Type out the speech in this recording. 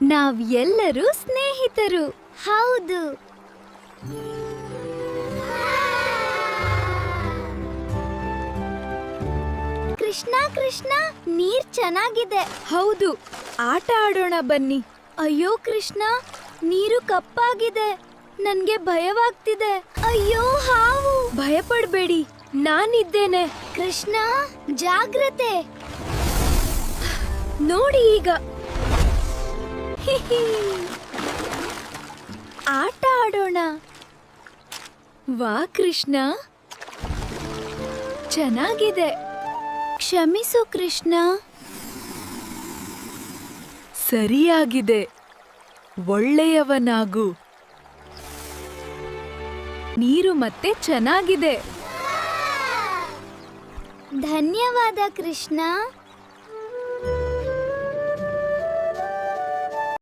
ನಾವ್ ಎಲ್ಲರೂ ಸ್ನೇಹಿತರು. ಹೌದು. ಕೃಷ್ಣ ಕೃಷ್ಣ, ನೀರ್ ಚೆನ್ನಾಗಿದೆ. ಹೌದು, ಆಟ ಆಡೋಣ ಬನ್ನಿ. ಅಯ್ಯೋ ಕೃಷ್ಣ, ನೀರು ಕಪ್ಪಾಗಿದೆ. ನನ್ಗೆ ಭಯವಾಗ್ತಿದೆ. ಅಯ್ಯೋ ಹಾವು. ಭಯಪಡ್ಬೇಡಿ, ನಾನಿದ್ದೇನೆ. ಕೃಷ್ಣ ಜಾಗ್ರತೆ. ನೋಡಿ ಈಗ. ಆಟ ಆಡೋಣ. ವಾ ಕೃಷ್ಣ, ಚೆನ್ನಾಗಿದೆ. ಕ್ಷಮಿಸು ಕೃಷ್ಣ. ಸರಿಯಾಗಿದೆ. ಒಳ್ಳೆಯವನಾಗು. ನೀರು ಮತ್ತೆ ಚೆನ್ನಾಗಿದೆ. ಧನ್ಯವಾದ ಕೃಷ್ಣ.